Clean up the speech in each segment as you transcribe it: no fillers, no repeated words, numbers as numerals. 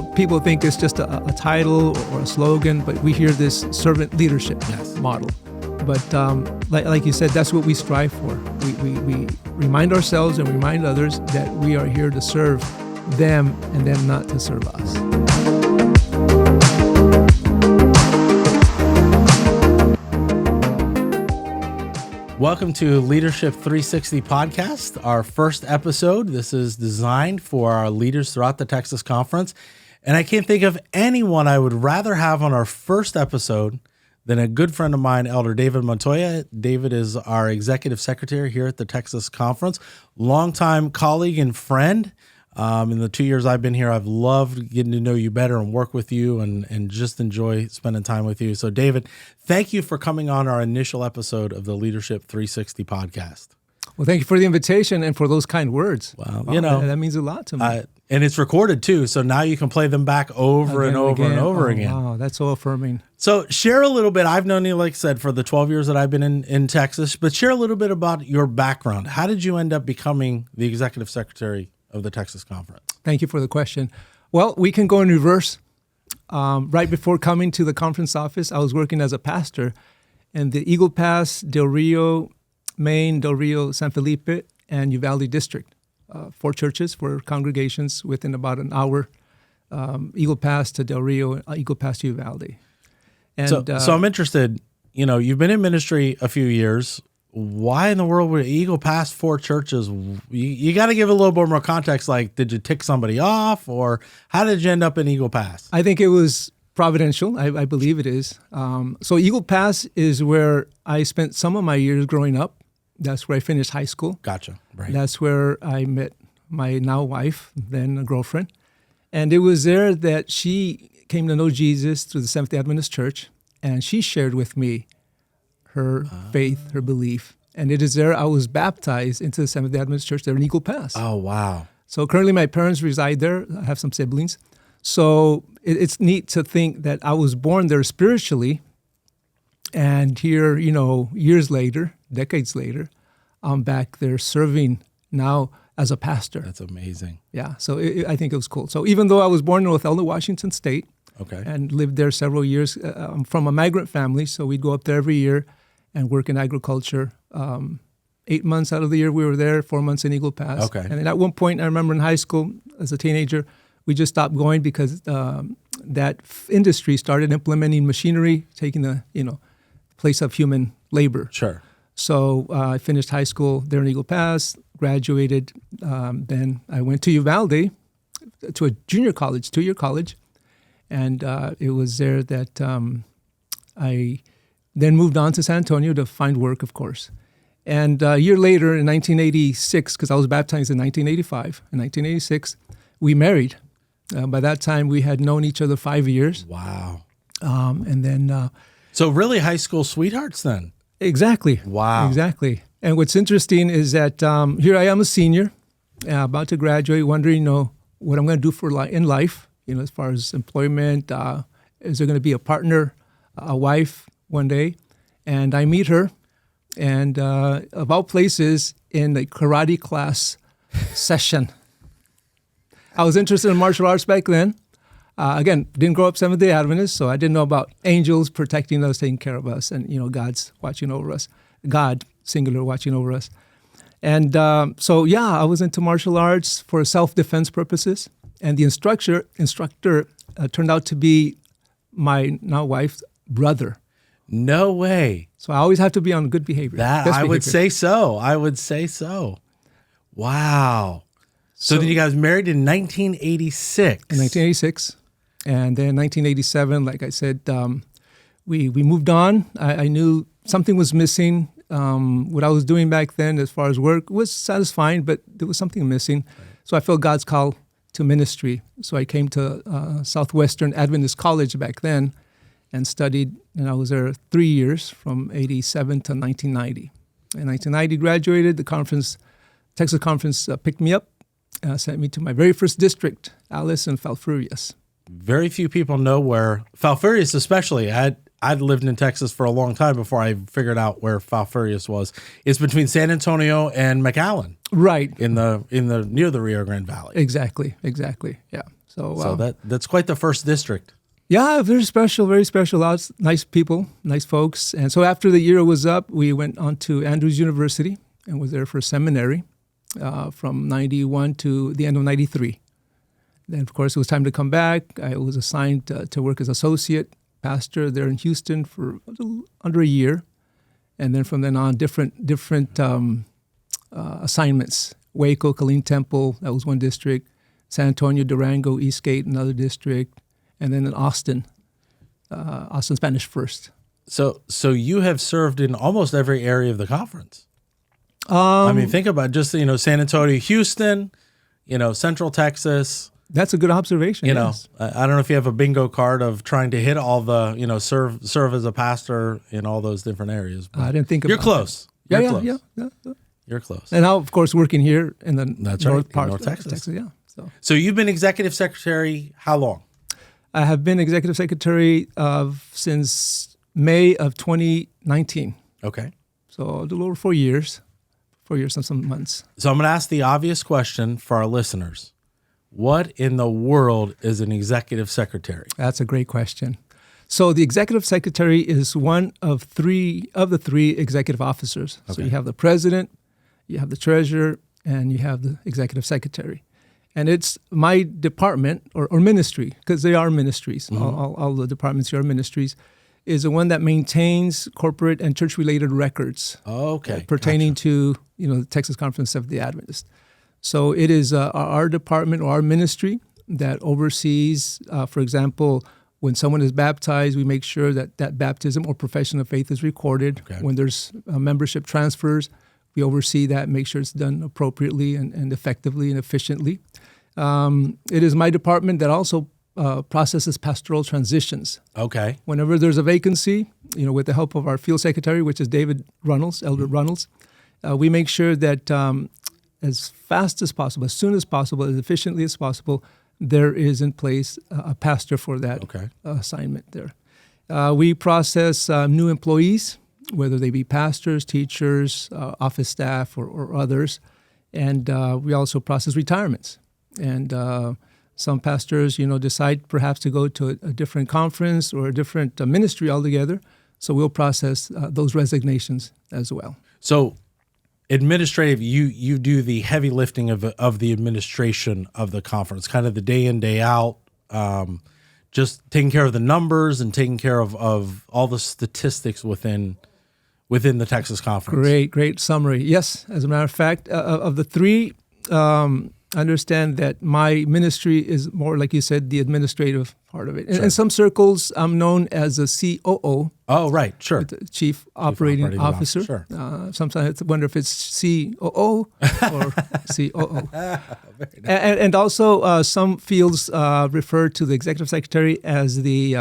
people think it's just a title or a slogan, but we hear this servant leadership model. But like you said, that's what we strive for. We remind ourselves and remind others that we are here to serve them and them not to serve us. Welcome to Leadership 360 podcast, our first episode. This is designed for our leaders throughout the Texas Conference. And I can't think of anyone I would rather have on our first episode than a good friend of mine, Elder David Montoya. David is our executive secretary here at the Texas Conference, longtime colleague and friend. In the 2 years I've been here, I've loved getting to know you better and work with you and just enjoy spending time with you. So David, thank you for coming on our initial episode of the Leadership 360 podcast. Well, thank you for the invitation and for those kind words. Well, that means a lot to me. And it's recorded too, so now you can play them back over and over and over again. Wow, that's so affirming. So share a little bit. I've known you, like I said, for the 12 years that I've been in Texas, but share a little bit about your background. How did you end up becoming the executive secretary of the Texas Conference? Thank you for the question. Well, we can go in reverse. Right before coming to the conference office, I was working as a pastor in the Eagle Pass, Del Rio, Maine, Del Rio, San Felipe, and Uvalde district. 4 churches, 4 congregations within about an hour, Eagle Pass to Del Rio, Eagle Pass to Uvalde. And, so I'm interested, you've been in ministry a few years. Why in the world would Eagle Pass 4 churches? You got to give a little bit more context. Like, did you tick somebody off, or how did you end up in Eagle Pass? I think it was providential. I believe it is. So Eagle Pass is where I spent some of my years growing up. That's where I finished high school. Gotcha. Right. That's where I met my now wife, then a girlfriend. And it was there that she came to know Jesus through the Seventh-day Adventist Church, and she shared with me her faith, her belief. And it is there I was baptized into the Seventh-day Adventist Church there in Eagle Pass. Oh, wow. So currently my parents reside there. I have some siblings. So it's neat to think that I was born there spiritually, and here, years later, decades later, I'm back there serving now as a pastor. That's amazing. Yeah, so I think it was cool. So even though I was born in North Elder, Washington State, and lived there several years, I'm from a migrant family, so we'd go up there every year and work in agriculture. 8 months out of the year we were there, 4 months in Eagle Pass. Okay. And then at one point, I remember in high school, as a teenager, we just stopped going because that industry started implementing machinery, taking the place of human labor. Sure. So I finished high school there in Eagle Pass, graduated. Then I went to Uvalde, to a junior college, 2-year college. And it was there that I then moved on to San Antonio to find work, of course. And a year later, in 1986, because I was baptized in 1985, in 1986, we married. By that time, we had known each other 5 years. Wow. And then... so really high school sweethearts then? Exactly. Wow. Exactly. And what's interesting is that here I am a senior, about to graduate, wondering, what I'm going to do in life, as far as employment. Is there going to be a partner, a wife one day? And I meet her, and of all places, in the karate class session. I was interested in martial arts back then. Again, didn't grow up Seventh-day Adventist, so I didn't know about angels protecting us, taking care of us, and God's watching over us. God, singular, watching over us. And I was into martial arts for self-defense purposes. And the instructor turned out to be my now wife's brother. No way. So I always have to be on good behavior. I would say so. Wow. So then you guys married in 1986. In 1986. And then 1987, like I said, we moved on. I knew something was missing. What I was doing back then as far as work was satisfying, but there was something missing. Right. So I felt God's call to ministry. So I came to Southwestern Adventist College back then and studied, and I was there 3 years from 87 to 1990. In 1990, graduated. The Texas Conference picked me up, sent me to my very first district, Alice and Falfurrias. Very few people know where, Falfurrias especially, I'd lived in Texas for a long time before I figured out where Falfurrias was. It's between San Antonio and McAllen. Right. In the near the Rio Grande Valley. Exactly. Yeah. So, that's quite the first district. yeah, very special, very special. Lots nice people, nice folks. And so after the year was up, we went on to Andrews University and was there for seminary from 91 to the end of 93. Then, of course, it was time to come back. I was assigned to work as associate pastor there in Houston for a little under a year. And then from then on, different assignments. Waco, Killeen Temple, that was one district. San Antonio, Durango, Eastgate, another district. And then in Austin Spanish First. So you have served in almost every area of the conference. I mean, think about just, San Antonio, Houston, Central Texas. That's a good observation. Yes. I don't know if you have a bingo card of trying to hit all the, serve as a pastor in all those different areas. I didn't think about You're close. That. You're close. Yeah. You're close. And now, of course, working here in the north part North of Texas. Yeah. So you've been executive secretary how long? I have been executive secretary since May of 2019. Okay. So a little over 4 years. 4 years and some months. So I'm going to ask the obvious question for our listeners. What in the world is an executive secretary? That's a great question. So the executive secretary is one of the three executive officers. Okay. So you have the president, you have the treasurer, and you have the executive secretary. And it's my department or ministry, because they are ministries. Mm-hmm. All the departments here are ministries, is the one that maintains corporate and church-related records. Pertaining to the Texas Conference of the Adventists. So it is our department or our ministry that oversees, for example, when someone is baptized, we make sure that baptism or profession of faith is recorded. Okay. When there's membership transfers, we oversee that, make sure it's done appropriately and effectively and efficiently. It is my department that also processes pastoral transitions. Okay. Whenever there's a vacancy, with the help of our field secretary, which is David Runnels, Elder Runnels, we make sure that as fast as possible, as soon as possible, as efficiently as possible, there is in place a pastor for that assignment there. We process new employees, whether they be pastors, teachers, office staff, or others. And we also process retirements. And some pastors, decide perhaps to go to a different conference or a different ministry altogether. So we'll process those resignations as well. So administrative, you do the heavy lifting of the administration of the conference, kind of the day in, day out, just taking care of the numbers and taking care of all the statistics within the Texas Conference. Great summary. Yes, as a matter of fact, of the three, I understand that my ministry is more, like you said, the administrative part of it. Sure. In some circles, I'm known as a COO. Oh, right, sure. Chief Operating Officer. Sure. Sometimes I wonder if it's COO or COO. And also some fields refer to the executive secretary as the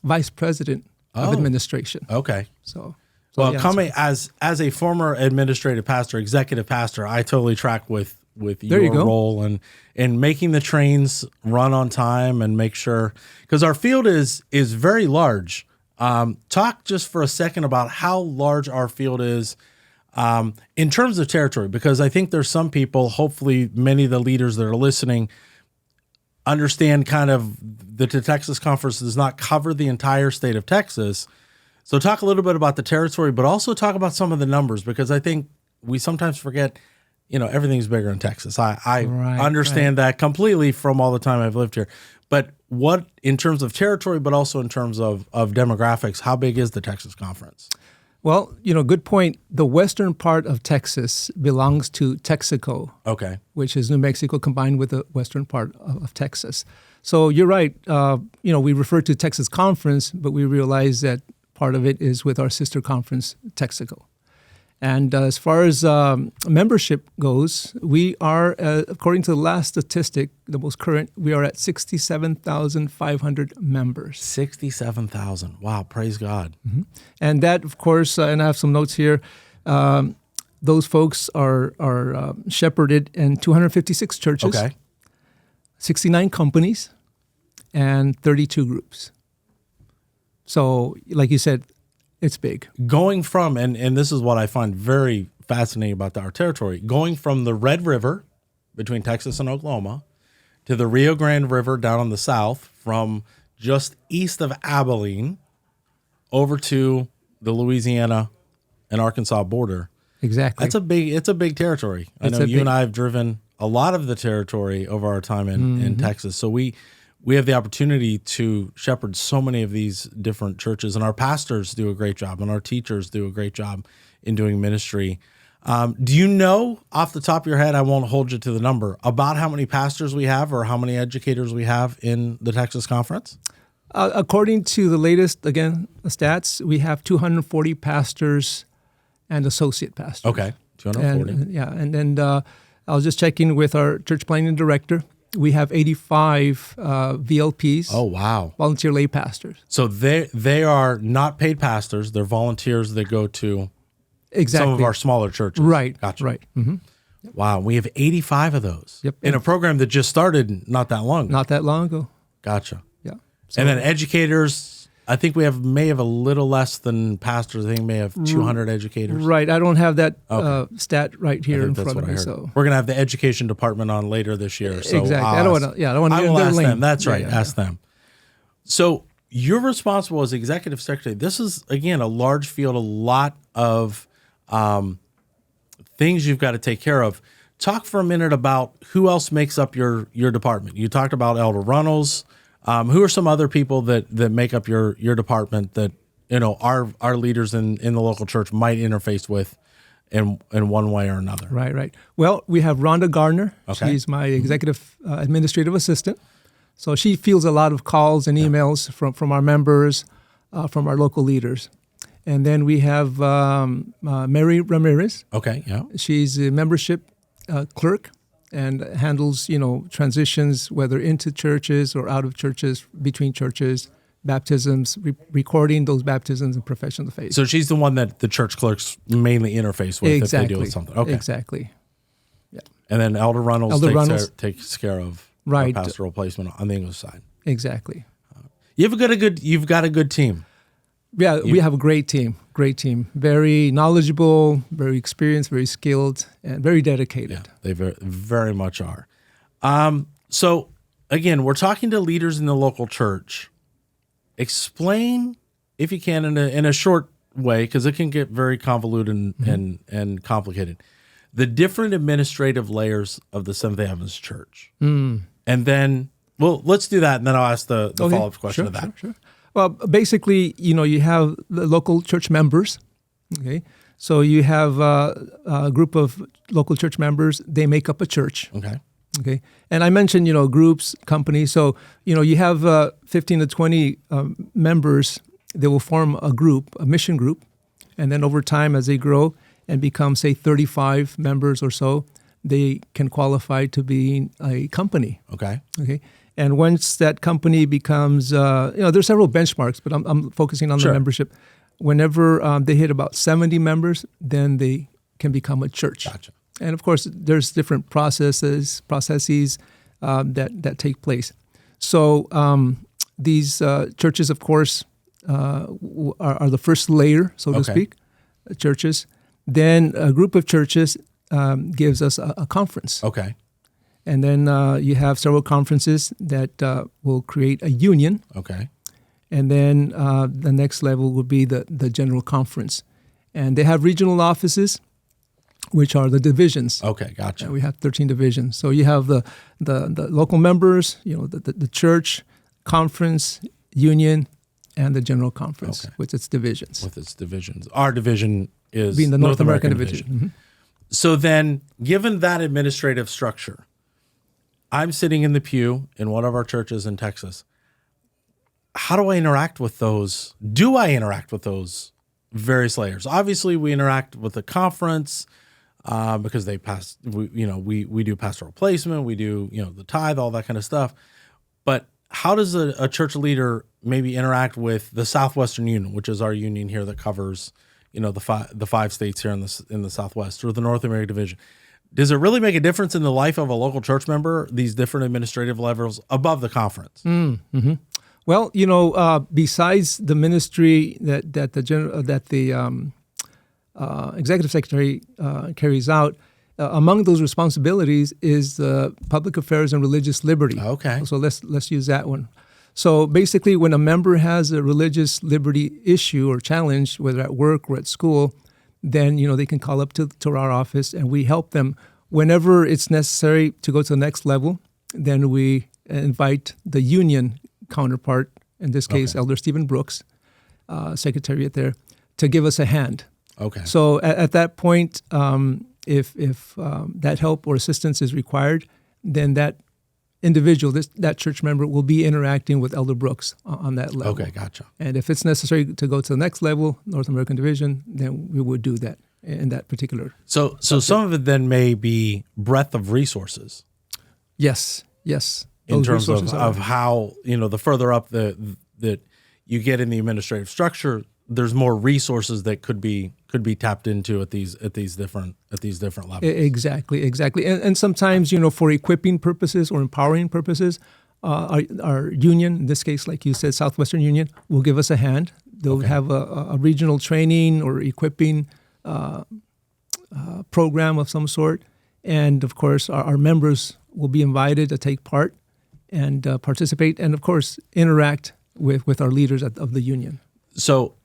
vice president of administration. Okay. So well, coming as a former administrative pastor, executive pastor, I totally track with your role in making the trains run on time and make sure, because our field is very large. Talk just for a second about how large our field is in terms of territory, because I think there's some people, hopefully many of the leaders that are listening, understand kind of the Texas Conference does not cover the entire state of Texas. So talk a little bit about the territory, but also talk about some of the numbers, because I think we sometimes forget, everything's bigger in Texas. I understand that completely from all the time I've lived here. But what, in terms of territory, but also in terms of demographics, how big is the Texas Conference? Well, good point. The western part of Texas belongs to Texaco, which is New Mexico combined with the western part of Texas. So you're right. We refer to Texas Conference, but we realize that part of it is with our sister conference, Texaco. And as far as membership goes, we are, according to the last statistic, the most current, we are at 67,500 members. 67,000. Wow, praise God. Mm-hmm. And that, of course, and I have some notes here, those folks are shepherded in 256 churches, 69 companies, and 32 groups. So, like you said, it's big. Going from, and this is what I find very fascinating about our territory, going from the Red River between Texas and Oklahoma to the Rio Grande River down in the south, from just east of Abilene over to the Louisiana and Arkansas border. Exactly. It's a big territory. I know you and I have driven a lot of the territory over our time in Texas. So we have the opportunity to shepherd so many of these different churches, and our pastors do a great job, and our teachers do a great job in doing ministry. Do you know off the top of your head, I won't hold you to the number, about how many pastors we have or how many educators we have in the Texas Conference? According to the latest, again, stats, we have 240 pastors and associate pastors. Okay, 240. And then I was just checking with our church planning director. We have 85 VLPs. Oh, wow. Volunteer lay pastors. So they are not paid pastors. They're volunteers that go to exactly some of our smaller churches. Right. Gotcha. Right. Mm-hmm. Wow. We have 85 of those. Yep. In a program that just started not that long ago. Not that long ago. Gotcha. Yeah. So, and then educators, I think we may have a little less than pastors. I think we may have 200 educators. Right. I don't have that stat right here in front of me. So we're going to have the education department on later this year. So exactly. I don't want to. Yeah, I don't want to. I will ask them. That's right. Yeah. Ask them. So you're responsible as executive secretary. This is, again, a large field, a lot of things you've got to take care of. Talk for a minute about who else makes up your department. You talked about Elder Runnels. Who are some other people that make up your department that our leaders in the local church might interface with in one way or another? Right. Well, we have Rhonda Gardner. Okay. She's my executive administrative assistant. So she fields a lot of calls and emails from our members, from our local leaders. And then we have Mary Ramirez. Okay, yeah. She's a membership clerk and handles, transitions, whether into churches or out of churches, between churches, baptisms, recording those baptisms and profession of faith. So she's the one that the church clerks mainly interface with if they deal with something. Okay. Exactly. Yeah. And then Elder Runnels takes care of pastoral placement on the English side. Exactly. You've got a good team. Yeah, we have a great team. Very knowledgeable, very experienced, very skilled, and very dedicated. Yeah, they very, very much are. So, again, we're talking to leaders in the local church. Explain, if you can, in a short way, because it can get very convoluted and complicated, the different administrative layers of the Seventh-day Adventist Church. And then, let's do that, and then I'll ask the follow-up question to that. Sure. Well, basically, you have the local church members, okay? So you have a group of local church members. They make up a church. Okay. And I mentioned, groups, companies. So, you have 15 to 20 members. They will form a group, a mission group. And then over time, as they grow and become, say, 35 members or so, they can qualify to be a company. Okay. And once that company becomes, there's several benchmarks, but I'm focusing on the membership. Whenever they hit about 70 members, then they can become a church. Gotcha. And of course, there's different processes that take place. So these churches, of course, are the first layer, so to speak, churches. Then a group of churches gives us a conference. Okay. And then you have several conferences that will create a union. Okay. And then the next level will be the general conference. And they have regional offices, which are the divisions. Okay, gotcha. And we have 13 divisions. So you have the local members, the church, conference, union, and the general conference with its divisions. Our division is being the North American division. Mm-hmm. So then, given that administrative structure, I'm sitting in the pew in one of our churches in Texas. How do I interact with those? Do I interact with those various layers? Obviously, we interact with the conference because they pass. We do pastoral placement. We do the tithe, all that kind of stuff. But how does a church leader maybe interact with the Southwestern Union, which is our union here that covers the five states here in the Southwest, or the North American Division? Does it really make a difference in the life of a local church member, these different administrative levels above the conference? Mm-hmm. Well, besides the ministry that the executive secretary carries out, among those responsibilities is public affairs and religious liberty. Okay. So let's use that one. So basically, when a member has a religious liberty issue or challenge, whether at work or at school, then they can call up to our office, and we help them whenever it's necessary to go to the next level. Then we invite the union counterpart, in this case, Elder Stephen Brooks, Secretariat there, to give us a hand. Okay. So at that point, if that help or assistance is required, then that individual, that church member, will be interacting with Elder Brooks on that level. Okay, gotcha. And if it's necessary to go to the next level, North American Division, then we would do that in that particular. So some of it then may be breadth of resources. Yes. In terms of how, the further up that you get in the administrative structure, there's more resources that could be tapped into at these different levels. Exactly. And sometimes, for equipping purposes or empowering purposes, our union, in this case, like you said, Southwestern Union, will give us a hand. They'll have a regional training or equipping program of some sort. And of course, our members will be invited to take part and participate and, of course, interact with our leaders of the union. So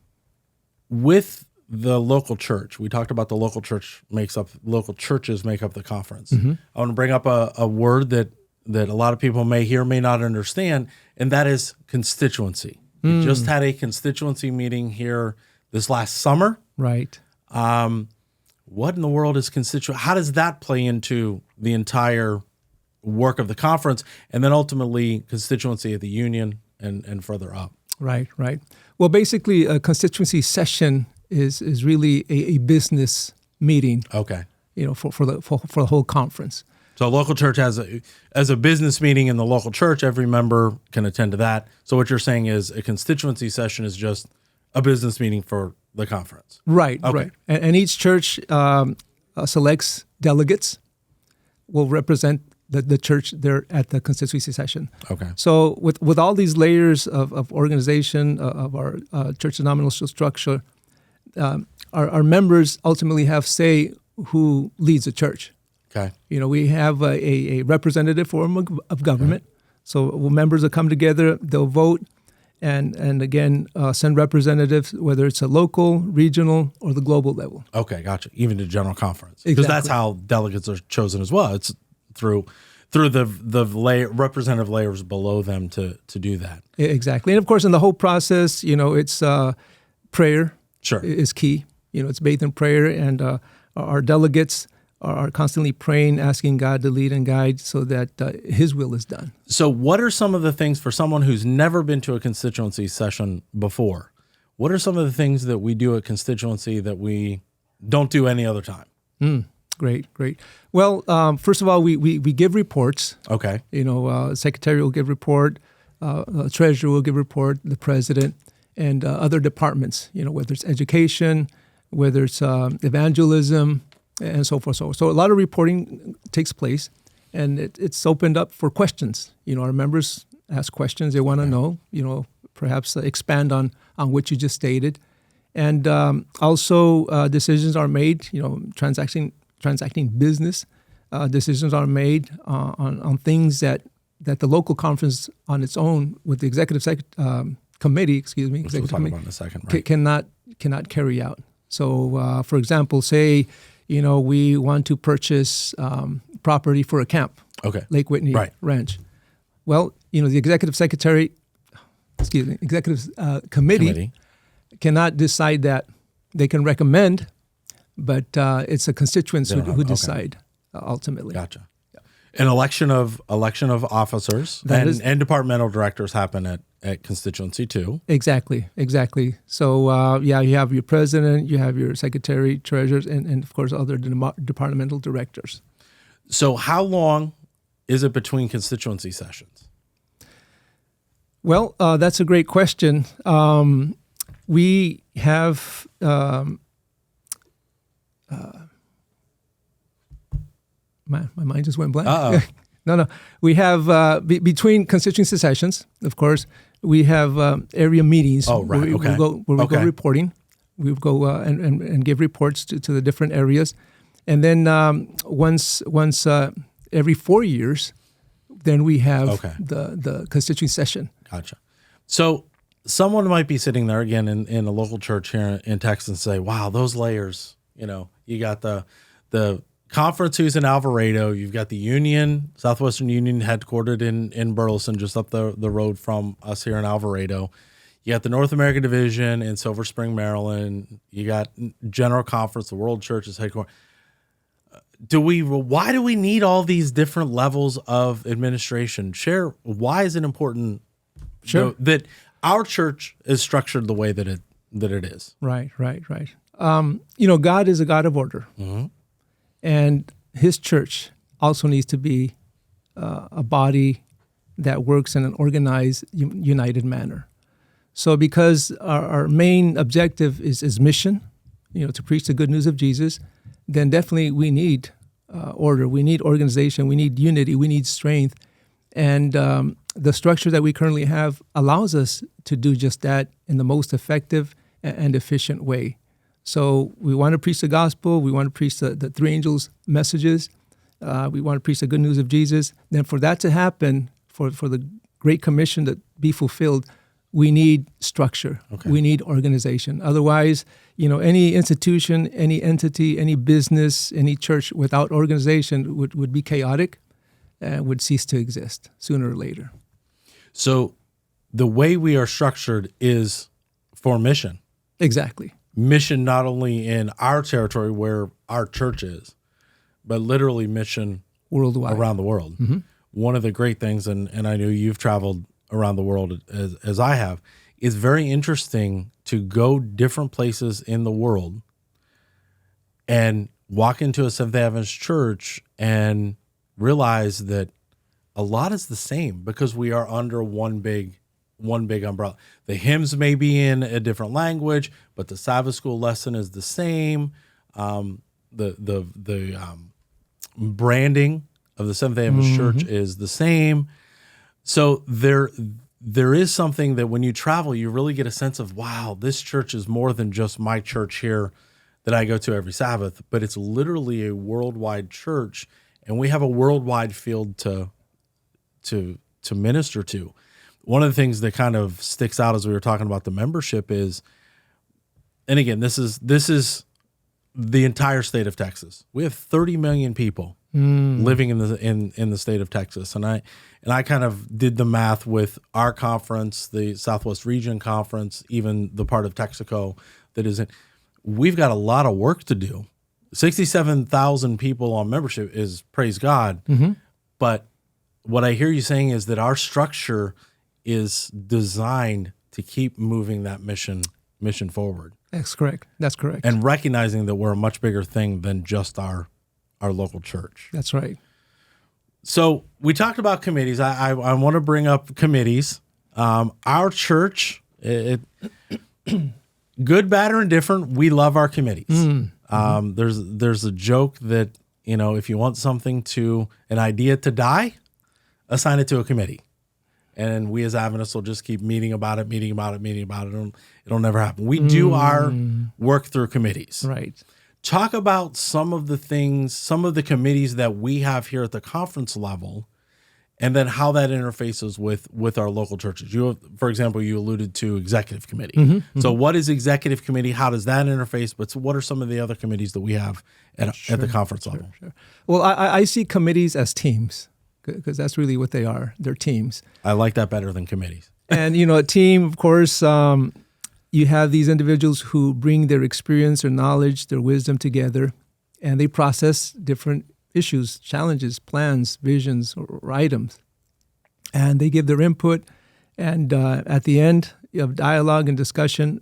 with the local church, we talked about the local churches make up the conference. Mm-hmm. I want to bring up a word that a lot of people may hear, may not understand, and that is constituency. We just had a constituency meeting here this last summer. Right. What in the world is constituency? How does that play into the entire work of the conference and then ultimately constituency of the union and further up? Right. Well, basically, a constituency session is really a business meeting. Okay. For the whole conference. So a local church has a business meeting in the local church. Every member can attend to that. So what you're saying is a constituency session is just a business meeting for the conference. Right. Okay. Right. And each church selects delegates, will represent the church there at the constituency session. Okay. So with all these layers of organization of our church denominational structure, our members ultimately have say who leads the church. Okay. We have a representative form of government. Okay. So members will come together, they'll vote, and again, send representatives, whether it's a local, regional, or the global level. Okay, gotcha. Even to general conference. Exactly. Because that's how delegates are chosen as well. It's through the representative layers below them to do that. Exactly. And of course, in the whole process, it's prayer. Sure. Is key. It's bathed in prayer, and our delegates are constantly praying, asking God to lead and guide so that His will is done. So what are some of the things for someone who's never been to a constituency session before? What are some of the things that we do at constituency that we don't do any other time? Great. Well, first of all, we give reports. Okay. Secretary will give report, treasurer will give report, the president, and other departments, whether it's education, whether it's evangelism, and so forth. So a lot of reporting takes place, and it's opened up for questions. Our members ask questions. They want to know, perhaps expand on what you just stated. And also decisions are made, transacting business. Decisions are made on things that the local conference on its own with the executive committee, Which we'll talk about in a second, right? cannot carry out. So, for example, say, we want to purchase property for a camp, Lake Whitney Ranch. Well, the executive committee cannot decide that. They can recommend, but it's a constituents who decide ultimately. Gotcha. An election of officers and departmental directors happen at constituency too. Exactly. So you have your president, you have your secretary, treasurers, and of course other departmental directors. So how long is it between constituency sessions? Well, that's a great question. We have my mind just went blank. No. We have between constituency sessions, of course, we have area meetings. Oh, right. We go reporting. We go and give reports to the different areas. And then once every 4 years, then we have the constituent session. Gotcha. So someone might be sitting there again in a local church here in Texas and say, wow, those layers, you got the conference who's in Alvarado, you've got the Union, Southwestern Union headquartered in Burleson, just up the road from us here in Alvarado. You got the North American Division in Silver Spring, Maryland. You got General Conference, the World Church is headquartered. Why do we need all these different levels of administration? Share, why is it important that our church is structured the way that it is? Right. God is a God of order. Mm-hmm. And his church also needs to be a body that works in an organized, united manner. So because our main objective is mission, to preach the good news of Jesus, then definitely we need order, we need organization, we need unity, we need strength. And the structure that we currently have allows us to do just that in the most effective and efficient way. So we want to preach the gospel, we want to preach the three angels' messages, we want to preach the good news of Jesus. Then for that to happen, for the Great Commission to be fulfilled, we need structure. Okay. We need organization. Otherwise, any institution, any entity, any business, any church without organization would be chaotic and would cease to exist sooner or later. So the way we are structured is for mission. Exactly. Mission not only in our territory where our church is, but literally mission worldwide, around the world. Mm-hmm. One of the great things, and I know you've traveled around the world as I have, is very interesting to go different places in the world and walk into a Seventh-day Adventist church and realize that a lot is the same because we are under one big umbrella. The hymns may be in a different language, but the Sabbath school lesson is the same. The branding of the Seventh-day Adventist Church is the same. So there is something that when you travel, you really get a sense of, wow, this church is more than just my church here that I go to every Sabbath, but it's literally a worldwide church, and we have a worldwide field to minister to. One of the things that kind of sticks out as we were talking about the membership is, and again, this is the entire state of Texas. We have 30 million people living in the state of Texas, and I kind of did the math with our conference, the Southwest Region Conference, even the part of Texaco that is in. We've got a lot of work to do. 67,000 people on membership is, praise God, but what I hear you saying is that our structure is designed to keep moving that mission forward. That's correct. And recognizing that we're a much bigger thing than just our local church. That's right. So we talked about committees. I want to bring up committees. Our church, good, bad, or indifferent, we love our committees. There's a joke that, if you want an idea to die, assign it to a committee. And we as Adventists will just keep meeting about it. It'll never happen. We do our work through committees. Right. Talk about some of the committees that we have here at the conference level, and then how that interfaces with our local churches. For example, you alluded to executive committee. So what is executive committee? How does that interface? But what are some of the other committees that we have at the conference level? Sure. Well, I see committees as teams, because that's really what they are. They're teams. I like that better than committees. And, a team, of course, you have these individuals who bring their experience, their knowledge, their wisdom together, and they process different issues, challenges, plans, visions, or items. And they give their input, and at the end of dialogue and discussion,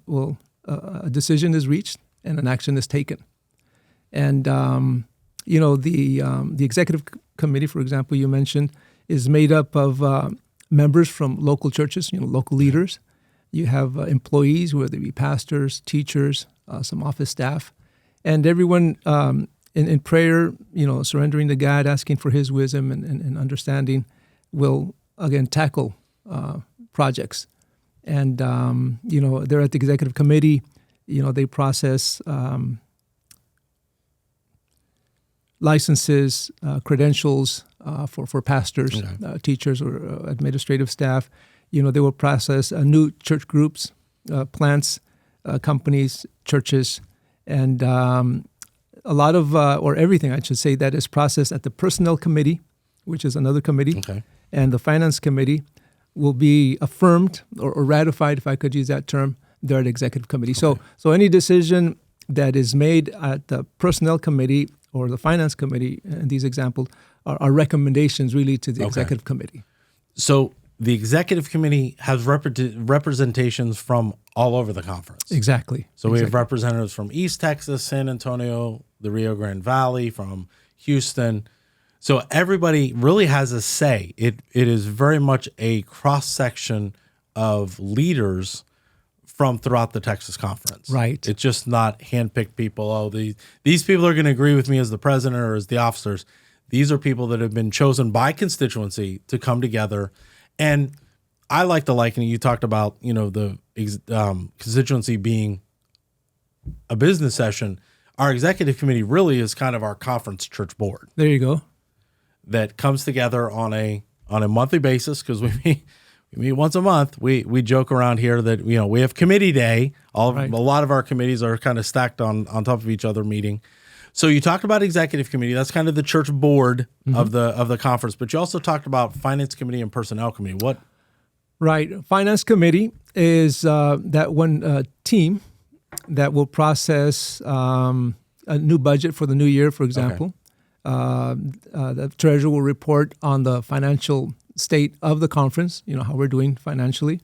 a decision is reached and an action is taken. And, the executive committee, for example, you mentioned, is made up of members from local churches, local leaders. You have employees, whether they be pastors, teachers, some office staff, and everyone in prayer, surrendering to God, asking for His wisdom and understanding, will, again, tackle projects. And, they're at the executive committee, they process licenses, credentials for pastors, teachers, or administrative staff. They will process new church groups, plants, companies, churches, and a lot of, or everything, I should say, that is processed at the Personnel Committee, which is another committee, and the Finance Committee will be affirmed or ratified, if I could use that term, there at the Executive Committee. So any decision that is made at the Personnel Committee or the Finance Committee, in these examples, are recommendations really to the Executive Committee. So the Executive Committee has representations from all over the conference. Exactly. So we have representatives from East Texas, San Antonio, the Rio Grande Valley, from Houston. So everybody really has a say. It is very much a cross-section of leaders from throughout the Texas Conference. Right. It's just not handpicked people. Oh, these people are going to agree with me as the president or as the officers. These are people that have been chosen by constituency to come together. And I like the likening. You talked about, the constituency being a business session. Our executive committee really is kind of our conference church board. There you go. That comes together on a monthly basis, because we meet once a month. We joke around here that we have committee day. A lot of our committees are kind of stacked on top of each other meeting. So you talked about executive committee. That's kind of the church board of the conference. But you also talked about finance committee and personnel committee. What? Right. Finance committee is that one team that will process a new budget for the new year, for example. The treasurer will report on the financial state of the conference, how we're doing financially.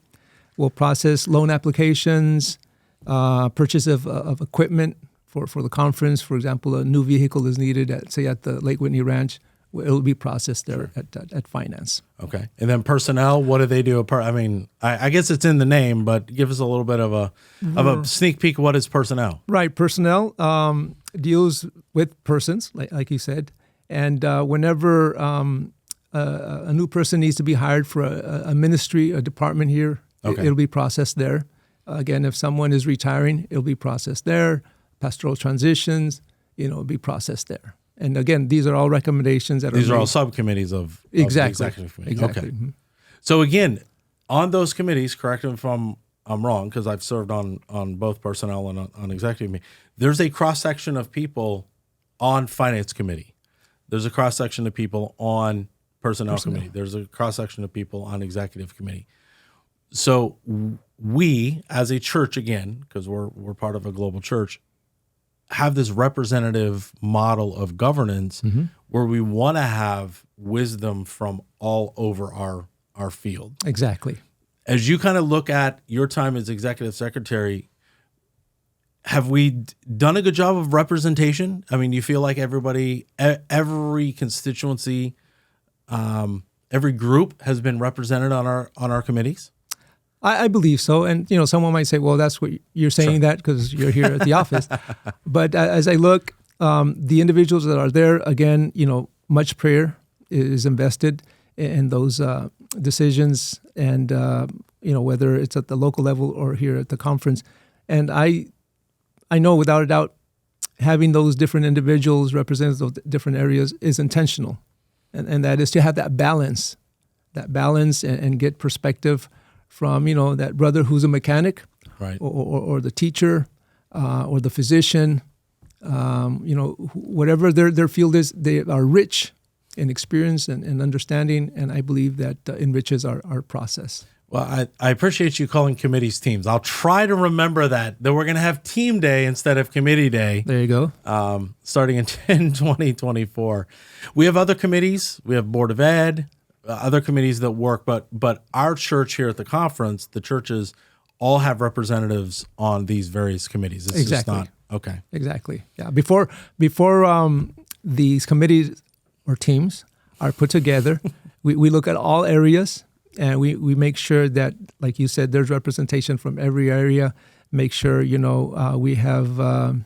We'll process loan applications, purchase of equipment for the conference. For example, a new vehicle is needed at the Lake Whitney Ranch. It'll be processed there at finance. Okay. And then personnel, what do they do? I guess it's in the name, but give us a little bit of a sneak peek of what is personnel. Right. Personnel deals with persons, like you said. And whenever a new person needs to be hired for a ministry, a department here, it'll be processed there. Again, if someone is retiring, it'll be processed there. Pastoral transitions, it'll be processed there. And again, these are all recommendations that these are all subcommittees of the executive committee. Exactly. Okay. So again, on those committees, correct me if I'm wrong, because I've served on both personnel and on executive committee. There's a cross section of people on finance committee. There's a cross section of people on personnel committee. There's a cross section of people on executive committee. So we, as a church, again, because we're part of a global church, have this representative model of governance where we want to have wisdom from all over our field. Exactly. As you kind of look at your time as executive secretary, have we done a good job of representation? I mean, you feel like everybody, every constituency, every group has been represented on our committees? I believe so. And, someone might say, well, that's what you're saying that because you're here at the office. But as I look, the individuals that are there, again, much prayer is invested in those decisions and, whether it's at the local level or here at the conference. And I know without a doubt, having those different individuals represent those different areas is intentional. And that is to have that balance and get perspective from, that brother who's a mechanic, right, or the teacher, or the physician, whatever their field is, they are rich in experience and understanding, and I believe that enriches our process. Well, I appreciate you calling committees teams. I'll try to remember that we're going to have team day instead of committee day. There you go. Starting in 2024. We have other committees. We have Board of Ed, other committees that work, but our church here at the conference, the churches all have representatives on these various committees. It's exactly. Just not, okay. Exactly. Yeah. Before these committees or teams are put together, we look at all areas and we make sure that, like you said, there's representation from every area. Make sure, we have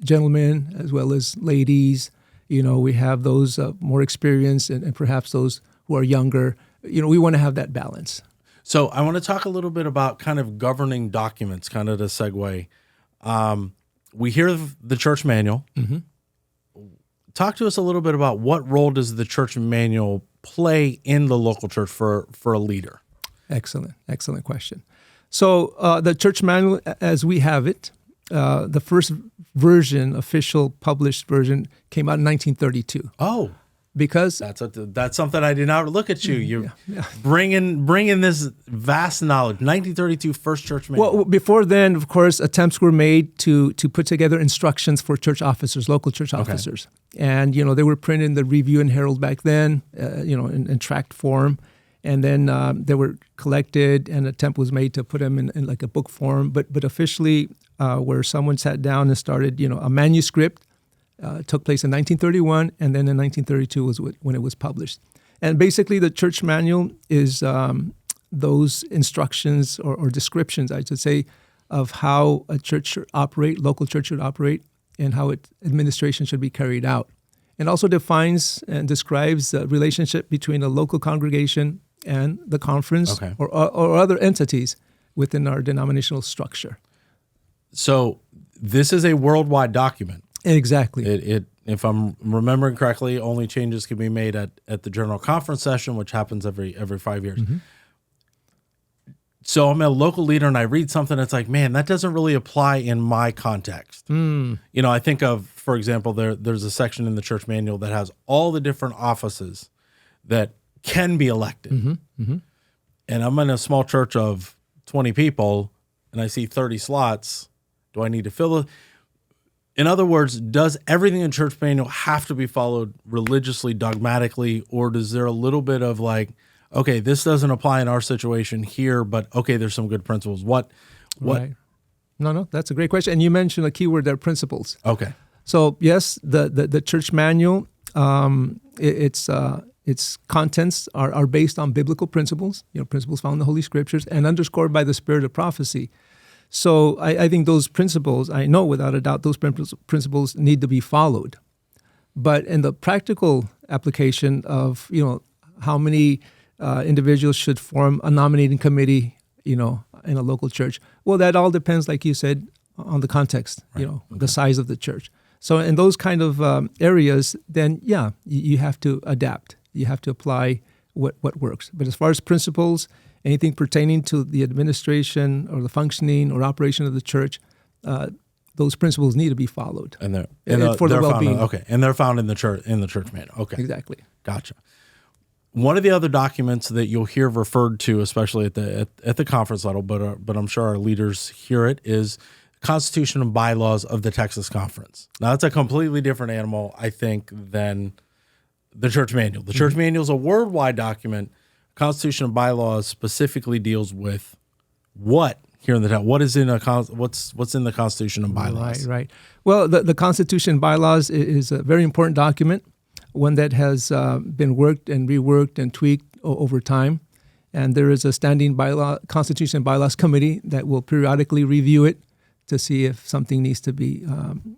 gentlemen as well as ladies. We have those more experienced and perhaps those who are younger. We want to have that balance. So I want to talk a little bit about kind of governing documents, kind of to segue. We hear the church manual. talk to us a little bit about what role does the church manual play in the local church for a leader? Excellent question. So the church manual, as we have it, the first version, official published version, came out in 1932. Oh, because that's something I did not look at you. You're bringing this vast knowledge. 1932 first church manual. Well, before then, of course, attempts were made to put together instructions for church officers, local church officers, and they were printed in the Review and Herald back then, in tract form, and then they were collected, and an attempt was made to put them in like a book form, but officially, where someone sat down and started, a manuscript. Took place in 1931, and then in 1932 was when it was published. And basically, the church manual is those instructions or descriptions, I should say, of how a church should operate, local church should operate, and how administration should be carried out. And also defines and describes the relationship between a local congregation and the conference or other entities within our denominational structure. So this is a worldwide document. Exactly. It if I'm remembering correctly, only changes can be made at the general conference session, which happens every 5 years. Mm-hmm. So I'm a local leader and I read something that's like, man, that doesn't really apply in my context. I think of, for example, there's a section in the church manual that has all the different offices that can be elected. Mm-hmm. Mm-hmm. And I'm in a small church of 20 people and I see 30 slots. Do I need to fill it? In other words, does everything in church manual have to be followed religiously, dogmatically, or is there a little bit of like, okay, this doesn't apply in our situation here, but okay, there's some good principles. What? Right. No, that's a great question. And you mentioned a key word there, principles. Okay. So yes, the church manual, its contents are based on biblical principles, principles found in the Holy Scriptures and underscored by the spirit of prophecy. So I think those principles, I know without a doubt, those principles need to be followed. But in the practical application of, how many individuals should form a nominating committee, in a local church, well, that all depends, like you said, on the context, the size of the church. So in those kind of areas, then, you have to adapt. You have to apply what works. But as far as principles, anything pertaining to the administration or the functioning or operation of the church, those principles need to be followed. And for the well-being. And they're found in the church manual. Okay, exactly. Gotcha. One of the other documents that you'll hear referred to, especially at the conference level, but I'm sure our leaders hear it, is Constitution and Bylaws of the Texas Conference. Now, that's a completely different animal, I think, than the church manual. The church manual is a worldwide document. Constitution and Bylaws specifically deals with what here in the town. What is in what's in the Constitution and Bylaws? Right. Well, the Constitution and Bylaws is a very important document, one that has been worked and reworked and tweaked over time. And there is a standing Constitution and Bylaws committee that will periodically review it to see if something needs to be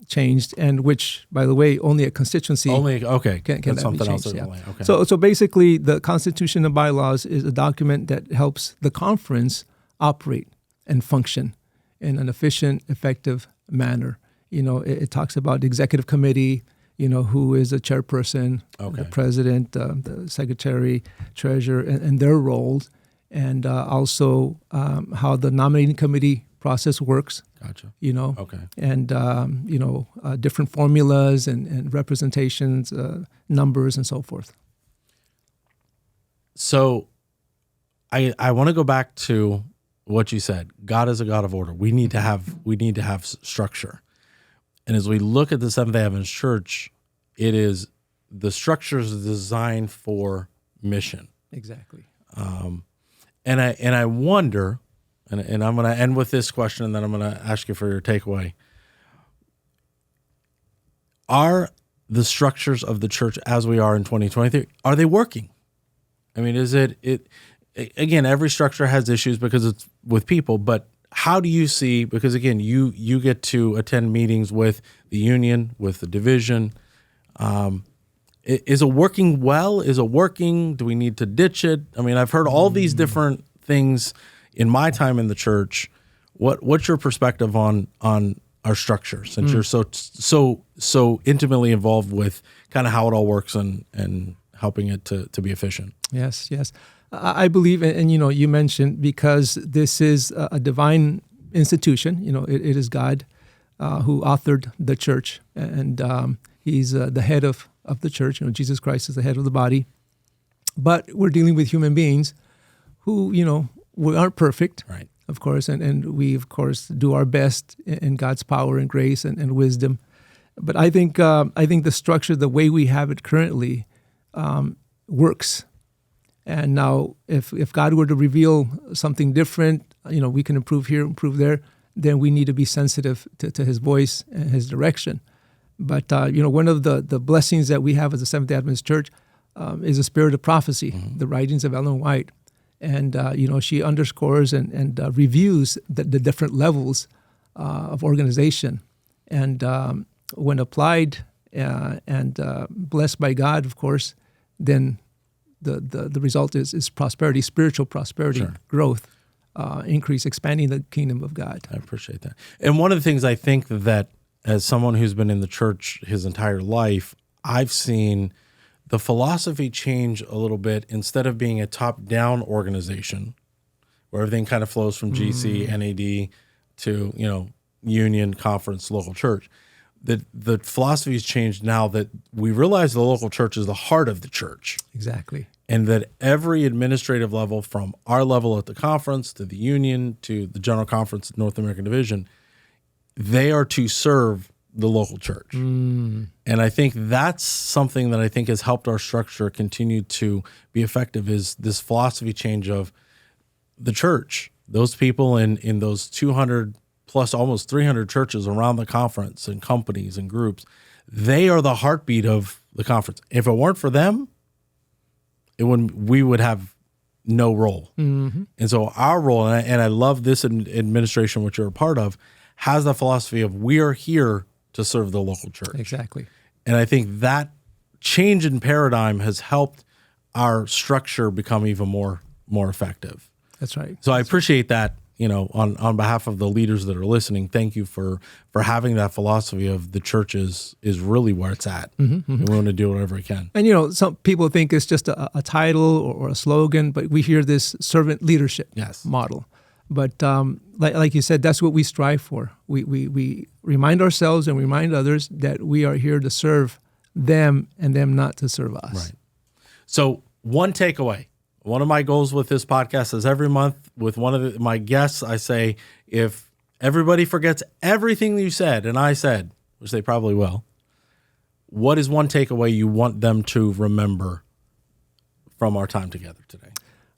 changed, and which, by the way, only a constituency can that's something be changed. else. Okay. So basically, the Constitution and Bylaws is a document that helps the conference operate and function in an efficient, effective manner. It talks about the executive committee, who is a chairperson, the president, the secretary, treasurer, and their roles, and also how the nominating committee process works. Gotcha. And different formulas and representations, numbers, and so forth. So, I want to go back to what you said. God is a God of order. We need to have structure. And as we look at the Seventh-day Adventist Church, it is the structure is designed for mission. Exactly. And I wonder. And I'm going to end with this question, and then I'm going to ask you for your takeaway. Are the structures of the church as we are in 2023, are they working? I mean, is it again, every structure has issues because it's with people, but how do you see, because again, you get to attend meetings with the union, with the division. Is it working well? Is it working? Do we need to ditch it? I mean, I've heard all these different things in my time in the church. What's your perspective on our structure, since you're so intimately involved with kind of how it all works and helping it to be efficient. Yes. I believe, and you mentioned, because this is a divine institution. It is God who authored the church, and He's the head of the church. Jesus Christ is the head of the body. But we're dealing with human beings who, we aren't perfect, Right. of course, and we, of course, do our best in God's power and grace and wisdom. But I think the structure, the way we have it currently, works. And now, if God were to reveal something different, we can improve here, improve there, then we need to be sensitive to His voice and His direction. But, one of the blessings that we have as a Seventh-day Adventist Church is the spirit of prophecy, the writings of Ellen White. And, she underscores and reviews the different levels of organization. And when applied and blessed by God, of course, then the result is prosperity, spiritual prosperity, Sure. growth, increase, expanding the kingdom of God. I appreciate that. And one of the things I think that as someone who's been in the church his entire life, I've seen the philosophy change a little bit. Instead of being a top-down organization where everything kind of flows from GC, NAD to, union, conference, local church, the philosophy has changed now that we realize the local church is the heart of the church. Exactly. And that every administrative level, from our level at the conference to the union to the general conference, North American Division, they are to serve the local church. And I think that's something that I think has helped our structure continue to be effective, is this philosophy change of the church. Those people in those 200 plus almost 300 churches around the conference and companies and groups, they are the heartbeat of the conference. If it weren't for them, we would have no role. And so our role, and I love this administration, which you're a part of, has the philosophy of we are here to serve the local church. Exactly. And I think that change in paradigm has helped our structure become even more effective. That's right. So I appreciate that, on behalf of the leaders that are listening. Thank you for having that philosophy of the church is really where it's at. And we want to do whatever we can. And, some people think it's just a title or a slogan, but we hear this servant leadership model. But like you said, that's what we strive for. We remind ourselves and remind others that we are here to serve them and them not to serve us. Right. So one takeaway. One of my goals with this podcast is every month with one of my guests, I say, if everybody forgets everything you said and I said, which they probably will, what is one takeaway you want them to remember from our time together today?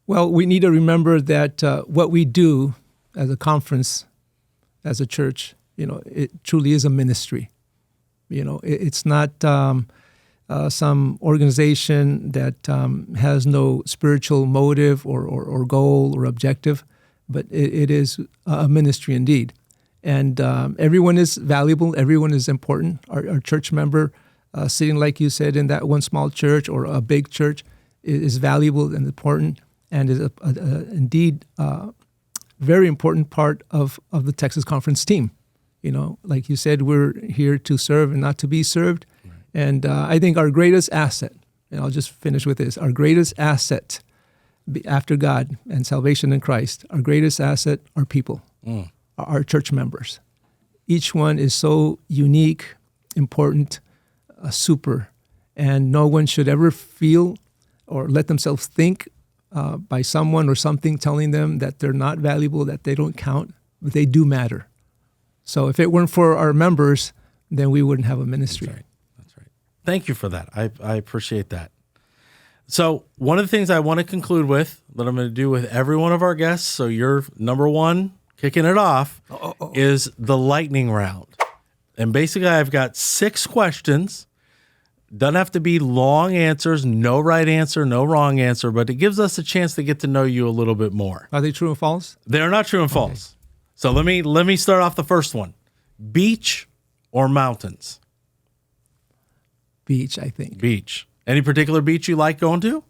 Well, we need to remember that what we do as a conference, as a church, it truly is a ministry. It's not some organization that has no spiritual motive or goal or objective, but it is a ministry indeed. And everyone is valuable. Everyone is important. Our church member sitting, like you said, in that one small church or a big church is valuable and important, and is indeed very important part of the Texas Conference team. Like you said, we're here to serve and not to be served. Right. And I think our greatest asset, and I'll just finish with this, our greatest asset after God and salvation in Christ, our greatest asset are people, our church members. Each one is so unique, important, super, and no one should ever feel or let themselves think by someone or something telling them that they're not valuable, that they don't count, but they do matter. So if it weren't for our members, then we wouldn't have a ministry. That's right. Thank you for that. I appreciate that. So one of the things I want to conclude with, that I'm going to do with every one of our guests, so you're number one, kicking it off, is the lightning round. And basically I've got 6 questions. Doesn't have to be long answers, no right answer, no wrong answer, but it gives us a chance to get to know you a little bit more. Are they true and false? They're not true and false. So let me start off the first one. Beach or mountains? Beach, I think. Beach. Any particular beach you like going to?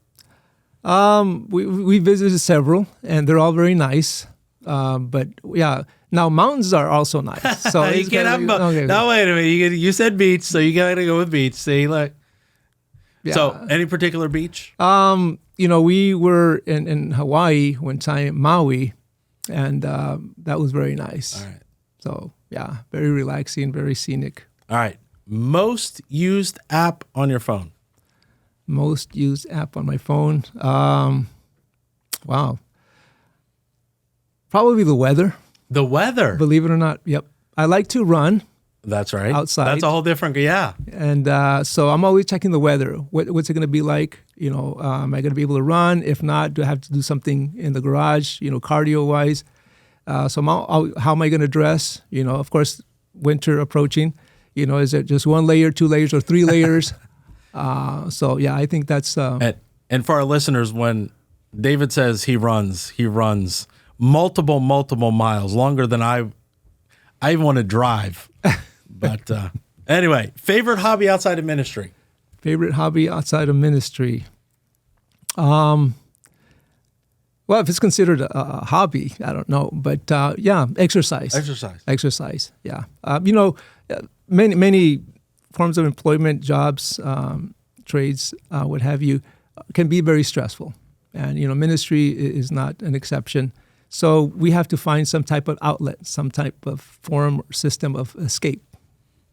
We visited several, and they're all very nice. But yeah, Now, mountains are also nice. So You it's can't have kinda both. okay. No, wait a minute. You said beach, so you got to go with beach. See, look. Yeah. So, any particular beach? We were in Hawaii one time, Maui, and that was very nice. All right. So, yeah, very relaxing, very scenic. All right. Most used app on your phone? Most used app on my phone. Wow. Probably the weather. The weather. Believe it or not. Yep. I like to run. That's right. Outside. That's a whole different, yeah. And so I'm always checking the weather. What's it going to be like? Am I going to be able to run? If not, do I have to do something in the garage, cardio-wise? So how am I going to dress? Of course, winter approaching. Is it just 1 layer, 2 layers, or 3 layers? So, yeah, I think that's... And for our listeners, when David says he runs multiple miles, longer than I even want to drive. But anyway, favorite hobby outside of ministry? Favorite hobby outside of ministry? Well, if it's considered a hobby, I don't know. But yeah, exercise. Exercise, yeah. Many forms of employment, jobs, trades, what have you, can be very stressful. And, ministry is not an exception. So we have to find some type of outlet, some type of form or system of escape,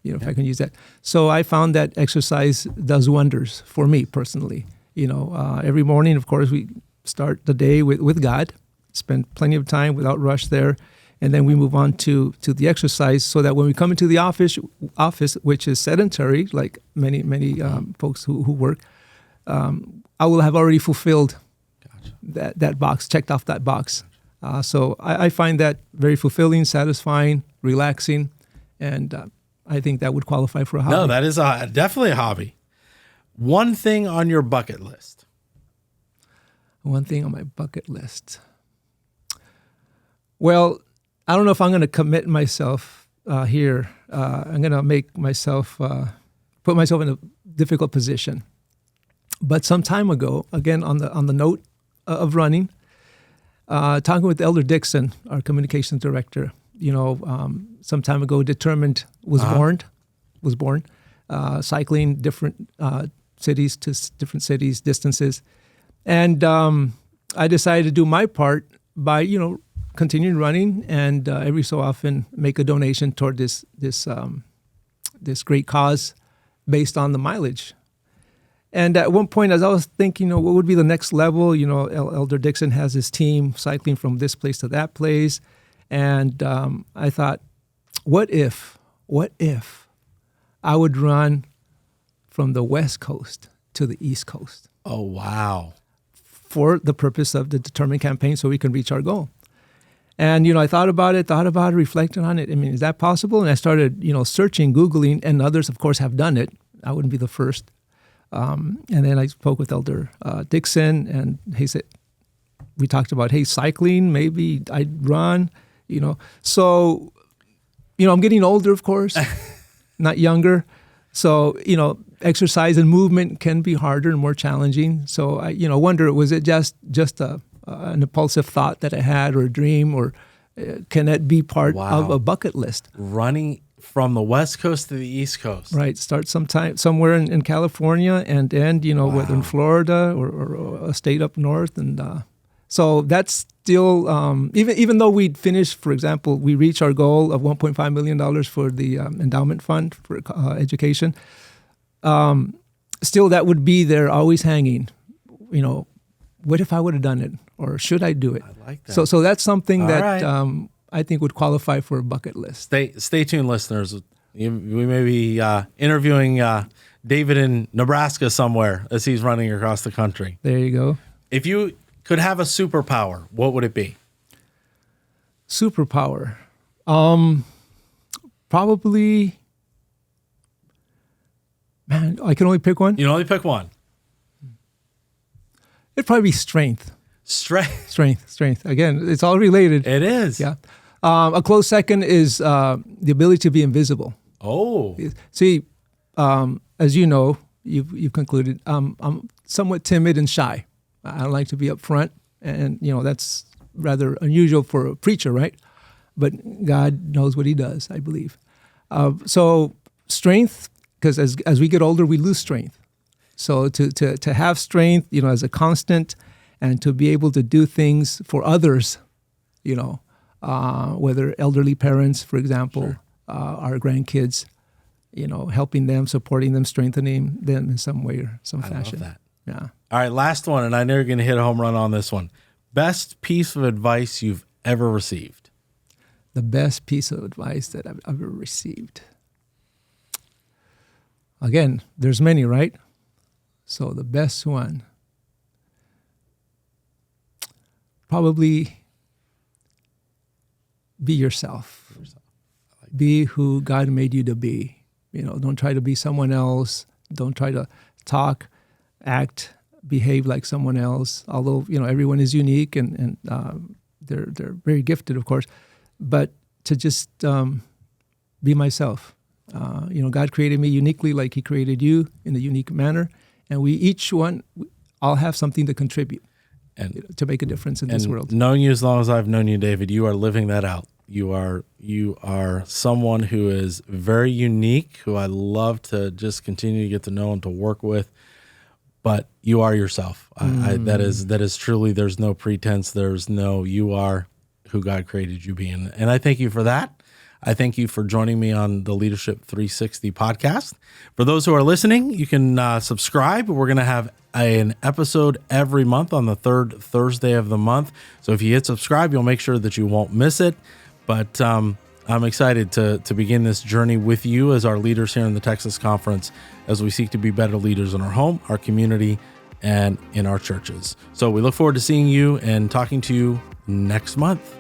if I can use that. So I found that exercise does wonders for me personally. Every morning, of course, we start the day with God, spend plenty of time without rush there, and then we move on to the exercise so that when we come into the office, which is sedentary, like many folks who work, I will have already fulfilled that box, checked off that box. So I find that very fulfilling, satisfying, relaxing, and I think that would qualify for a hobby. No, that is definitely a hobby. One thing on your bucket list. One thing on my bucket list. Well, I don't know if I'm going to commit myself here. I'm going to make myself, put myself in a difficult position. But some time ago, again on the note of running, talking with Elder Dixon, our communications director, some time ago, determined was born, cycling different cities to different cities, distances, and I decided to do my part by continuing running and every so often make a donation toward this great cause based on the mileage. And at one point, as I was thinking, what would be the next level? Elder Dixon has his team cycling from this place to that place. And I thought, what if I would run from the West Coast to the East Coast? Oh, wow. For the purpose of the Determined campaign so we can reach our goal. And, I thought about it, reflected on it. I mean, is that possible? And I started, searching, Googling, and others, of course, have done it. I wouldn't be the first. And then I spoke with Elder Dixon, and he said, we talked about, hey, cycling, maybe I'd run, So, I'm getting older, of course, not younger. So, exercise and movement can be harder and more challenging. So, I, wonder, was it just an impulsive thought that I had or a dream, or can that be part of a bucket list? Running from the West Coast to the East Coast. Right. Start somewhere in California and end, whether in Florida or a state up north. And so that's still, even though we'd finished, for example, we reached our goal of $1.5 million for the endowment fund for education. Still, that would be there always hanging. What if I would have done it? Or should I do it? I like that. So that's something that right. I think would qualify for a bucket list. Stay tuned, listeners. We may be interviewing David in Nebraska somewhere as he's running across the country. There you go. If you could have a superpower, what would it be? Superpower. Probably, man, I can only pick one? You can only pick one. It'd probably be strength. Strength. Again, it's all related. It is. Yeah. A close second is the ability to be invisible. Oh. See, as you know, you've concluded, I'm somewhat timid and shy. I don't like to be up front, and that's rather unusual for a preacher, right? but God knows what He does, I believe. So strength, because as we get older, we lose strength. So to have strength, as a constant, and to be able to do things for others, whether elderly parents, for example, Sure. Our grandkids, helping them, supporting them, strengthening them in some way or some fashion. I love that. Yeah. All right, last one, and I know you're going to hit a home run on this one. Best piece of advice you've ever received? The best piece of advice that I've ever received. Again, there's many, right? So the best one, probably be yourself. Be who God made you to be. Don't try to be someone else. Don't try to talk, act, behave like someone else. Although everyone is unique and they're very gifted, of course. But to just be myself. God created me uniquely, like He created you in a unique manner, and we all have something to contribute and to make a difference in this world. Knowing you as long as I've known you, David, you are living that out. You are someone who is very unique, who I love to just continue to get to know and to work with. But you are yourself. That is truly. There's no pretense. You are who God created you being. And I thank you for that. I thank you for joining me on the Leadership 360 podcast. For those who are listening, you can subscribe. We're going to have an episode every month on the third Thursday of the month. So if you hit subscribe, you'll make sure that you won't miss it. But I'm excited to begin this journey with you as our leaders here in the Texas Conference, as we seek to be better leaders in our home, our community, and in our churches. So we look forward to seeing you and talking to you next month.